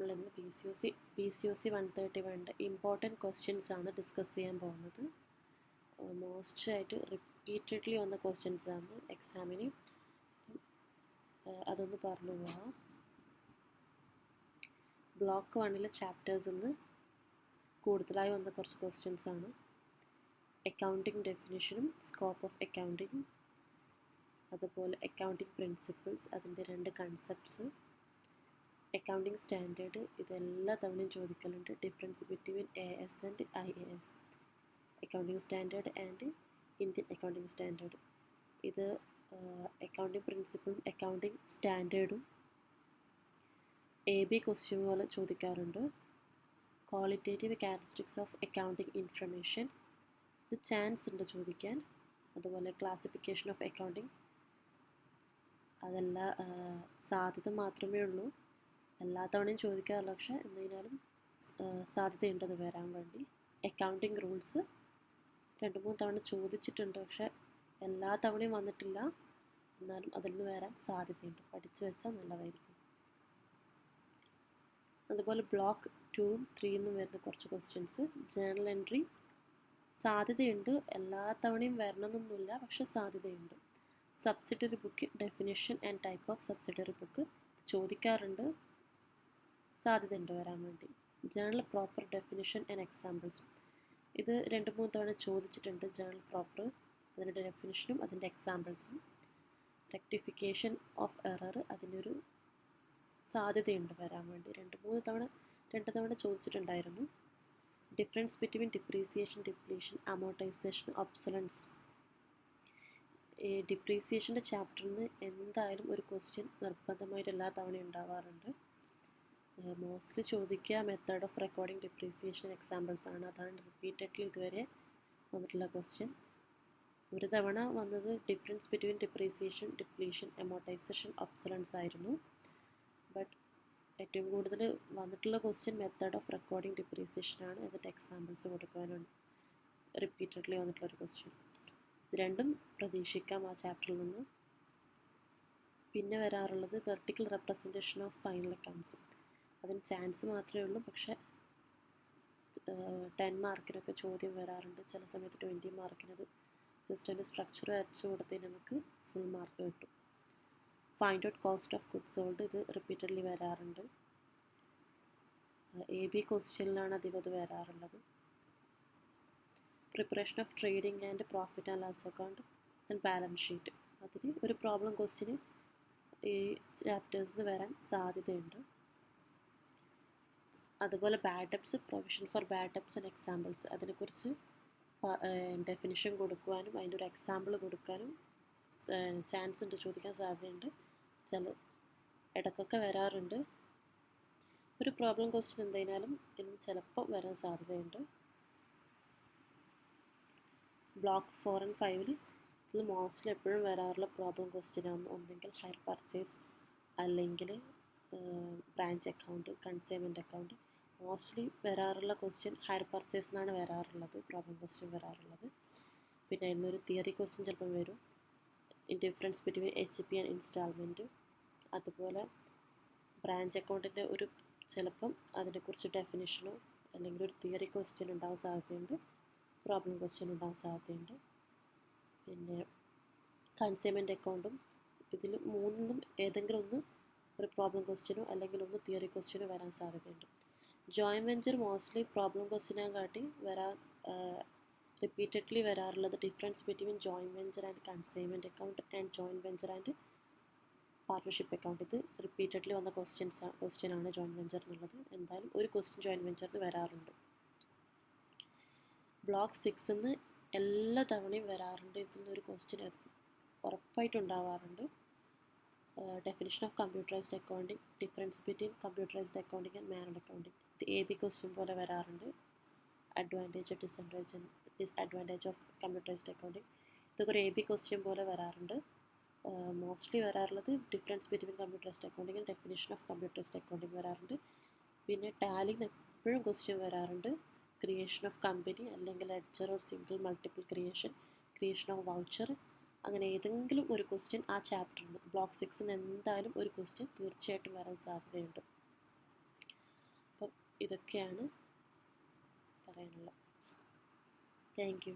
നമ്മൾ ഇന്ന് PCOC 131 important questions ആണ് ഡിസ്കസ് ചെയ്യാൻ പോകുന്നത്. മോസ്റ്റ് ആയിട്ട് റിപ്പീറ്റഡ്ലി വന്ന ക്വസ്റ്റ്യൻസ് ആണ് എക്സാമിന്. അതൊന്ന് പറഞ്ഞു പോകാം. ബ്ലോക്ക് 1 ചാപ്റ്റേഴ്സ് നിന്ന് കൂടുതലായി വന്ന കുറച്ച് ക്വസ്റ്റ്യൻസ് ആണ്. അക്കൗണ്ടിങ് ഡെഫിനിഷനും സ്കോപ്പ് ഓഫ് അക്കൗണ്ടിങ്, അതുപോലെ അക്കൗണ്ടിങ് പ്രിൻസിപ്പിൾസ്, അതിൻ്റെ 2 കൺസെപ്റ്റ്സ്, അക്കൗണ്ടിങ് സ്റ്റാൻഡേർഡ്, ഇതെല്ലാ തവണയും ചോദിക്കലുണ്ട്. Difference between AS and IAS, accounting standard and Indian accounting standard. ഇത് അക്കൗണ്ടിങ് പ്രിൻസിപ്പിളും അക്കൗണ്ടിങ് സ്റ്റാൻഡേർഡും AB ക്വസ്റ്റ്യൻ പോലെ ചോദിക്കാറുണ്ട്. Qualitative characteristics of accounting information, ഇത് ചാൻസ് ഉണ്ട് ചോദിക്കാൻ. അതുപോലെ ക്ലാസിഫിക്കേഷൻ ഓഫ് അക്കൗണ്ടിങ്, അതല്ല സാധ്യത മാത്രമേ ഉള്ളൂ, എല്ലാ തവണയും ചോദിക്കാറില്ല, പക്ഷേ എന്തിനാലും സാധ്യതയുണ്ടത് വരാൻ വേണ്ടി. അക്കൗണ്ടിങ് റൂൾസ് 2-3 തവണ ചോദിച്ചിട്ടുണ്ട്, പക്ഷേ എല്ലാ തവണയും വന്നിട്ടില്ല, എന്നാലും അതിൽ നിന്ന് വരാൻ സാധ്യതയുണ്ട്. പഠിച്ചു വെച്ചാൽ നല്ലതായിരിക്കും. അതുപോലെ ബ്ലോക്ക് 2-ഉം 3-ന്നും വരുന്ന കുറച്ച് ക്വസ്റ്റ്യൻസ്. ജേർണൽ എൻട്രി സാധ്യതയുണ്ട്, എല്ലാ തവണയും വരണമെന്നൊന്നുമില്ല, പക്ഷെ സാധ്യതയുണ്ട്. Subsidiary book definition and type of subsidiary book ചോദിക്കാറുണ്ട്, സാധ്യതയുണ്ട് വരാൻ വേണ്ടി. Journal proper definition and examples, ഇത് 2-3 തവണ ചോദിച്ചിട്ടുണ്ട്. ജേർണൽ പ്രോപ്പർ, അതിൻ്റെ ഡെഫിനിഷനും അതിൻ്റെ എക്സാമ്പിൾസും. റെക്ടിഫിക്കേഷൻ ഓഫ് എറർ, അതിനൊരു സാധ്യതയുണ്ട് വരാൻ വേണ്ടി. 2 തവണ ചോദിച്ചിട്ടുണ്ടായിരുന്നു. Difference between depreciation, depletion, amortisation, obsolescence. ഈ ഡിപ്രീസിയേഷൻ്റെ ചാപ്റ്ററിൽ നിന്ന് എന്തായാലും ഒരു ക്വസ്റ്റ്യൻ നിർബന്ധമായിട്ട് എല്ലാ തവണയും ഉണ്ടാവാറുണ്ട്. മോസ്റ്റ്ലി ചോദിക്കുക method of recording depreciation examples ആണ്. അതാണ് റിപ്പീറ്റഡ്ലി ഇതുവരെ വന്നിട്ടുള്ള ക്വസ്റ്റ്യൻ. ഒരു തവണ വന്നത് difference between depreciation, depletion, amortisation, obsolescence ആയിരുന്നു. ബട്ട് ഏറ്റവും കൂടുതൽ വന്നിട്ടുള്ള question method of recording depreciation ആണ്. എന്നിട്ട് എക്സാമ്പിൾസ് കൊടുക്കാനാണ് റിപ്പീറ്റഡ്ലി വന്നിട്ടുള്ളൊരു ക്വസ്റ്റ്യൻ. ഇത് രണ്ടും പ്രതീക്ഷിക്കാം ആ ചാപ്റ്ററിൽ നിന്ന്. പിന്നെ വരാറുള്ളത് vertical representation of final accounts. അതിന് ചാൻസ് മാത്രമേ ഉള്ളൂ, പക്ഷേ 10 മാർക്കിനൊക്കെ ചോദ്യം വരാറുണ്ട്. ചില സമയത്ത് 20 മാർക്കിനത് ജസ്റ്റ് അതിൻ്റെ സ്ട്രക്ചർ വരച്ചു കൊടുത്തതിന് നമുക്ക് ഫുൾ മാർക്ക് കിട്ടും. Find out cost of goods sold, ഇത് റിപ്പീറ്റഡ്ലി വരാറുണ്ട്. AB ക്വസ്റ്റ്യനിലാണ് അധികം ഇത് വരാറുള്ളത്. Preparation of trading and profit and loss account and balance sheet, അതിന് ഒരു പ്രോബ്ലം ക്വസ്റ്റ്യന് ഈ ചാപ്റ്റേഴ്സിൽ നിന്ന് വരാൻ സാധ്യതയുണ്ട്. അതുപോലെ bad debts, provision for bad debts and examples, അതിനെക്കുറിച്ച് ഡെഫിനിഷൻ കൊടുക്കുവാനും അതിൻ്റെ ഒരു എക്സാമ്പിൾ കൊടുക്കാനും ചാൻസ് ഉണ്ട്, ചോദിക്കാൻ സാധ്യതയുണ്ട്. ഇടയ്ക്കൊക്കെ വരാറുണ്ട്. ഒരു പ്രോബ്ലം ക്വസ്റ്റ്യൻ എന്തായാലും ഇന്ന് ചിലപ്പോൾ വരാൻ സാധ്യതയുണ്ട്. ബ്ലോക്ക് 4 and 5 ഇതിൽ മോസ്റ്റ്ലി എപ്പോഴും വരാറുള്ള പ്രോബ്ലം ക്വസ്റ്റ്യനാണ്. ഒന്നെങ്കിൽ ഹയർ പർച്ചേസ്, അല്ലെങ്കിൽ branch account, consignment account. Mostly വരാറുള്ള ക്വസ്റ്റ്യൻ ഹയർ പർച്ചേസ് എന്നാണ് വരാറുള്ളത്, പ്രോബ്ലം ക്വസ്റ്റ്യൻ വരാറുള്ളത്. പിന്നെ അതിനൊരു തിയറി ക്വസ്റ്റ്യൻ ചിലപ്പം വരും. Difference between HP and instalment. അതുപോലെ ബ്രാഞ്ച് അക്കൗണ്ടിൻ്റെ ഒരു ചിലപ്പം അതിനെക്കുറിച്ച് ഡെഫിനിഷനോ അല്ലെങ്കിൽ ഒരു തിയറി ക്വസ്റ്റ്യൻ ഉണ്ടാവാൻ സാധ്യതയുണ്ട്, പ്രോബ്ലം ക്വസ്റ്റ്യൻ ഉണ്ടാവാൻ സാധ്യതയുണ്ട്. പിന്നെ കൺസൈൻമെൻറ്റ് അക്കൗണ്ടും, ഇതിൽ 3-നും ഏതെങ്കിലും ഒന്ന് ഒരു പ്രോബ്ലം ക്വസ്റ്റ്യനോ അല്ലെങ്കിൽ ഒന്ന് തിയറി ക്വസ്റ്റ്യനോ വരാൻ സാധ്യതയുണ്ട്. ജോയിൻറ്റ് വെഞ്ചർ മോസ്റ്റ്ലി പ്രോബ്ലം ക്വസ്റ്റ്യനെ കാട്ടി റിപ്പീറ്റഡ്ലി വരാറുള്ളത് difference between joint venture and consignment account and joint venture and partnership account. ഇത് റിപ്പീറ്റഡ്ലി വന്ന ക്വസ്റ്റ്യനാണ് ജോയിൻറ്റ് വെഞ്ചർ എന്നുള്ളത്. എന്തായാലും ഒരു ക്വസ്റ്റ്യൻ ജോയിൻറ്റ് വെഞ്ചറിന് വരാറുണ്ട്. ബ്ലോക്ക് 6-ന്ന് എല്ലാ തവണയും വരാറുണ്ട്. ഇതിൽ നിന്നൊരു ക്വസ്റ്റ്യൻ ഉറപ്പായിട്ടുണ്ടാവാറുണ്ട്. Definition of computerised accounting, difference between computerised accounting and manual accounting. ഇത് AB ക്വസ്റ്റ്യൻ പോലെ വരാറുണ്ട്. Advantage, disadvantage of computerised accounting, ഇതൊക്കെ ഒരു AB ക്വസ്റ്റ്യൻ പോലെ വരാറുണ്ട്. മോസ്റ്റ്ലി വരാറുള്ളത് difference between computerised accounting and definition of computerised accounting വരാറുണ്ട്. പിന്നെ ടാലിന്ന് എപ്പോഴും ക്വസ്റ്റ്യൻ വരാറുണ്ട്. ക്രിയേഷൻ ഓഫ് കമ്പനി, അല്ലെങ്കിൽ ledger or single multiple creation of voucher, അങ്ങനെ ഏതെങ്കിലും ഒരു ക്വസ്റ്റ്യൻ ആ ചാപ്റ്ററിൽ നിന്ന് ബ്ലോക്ക് 6-ന്ന് എന്തായാലും ഒരു ക്വസ്റ്റ്യൻ തീർച്ചയായിട്ടും വരാൻ സാധ്യതയുണ്ട്. ഇതൊക്കെയാണ് പറയാനുള്ളത്. Thank you.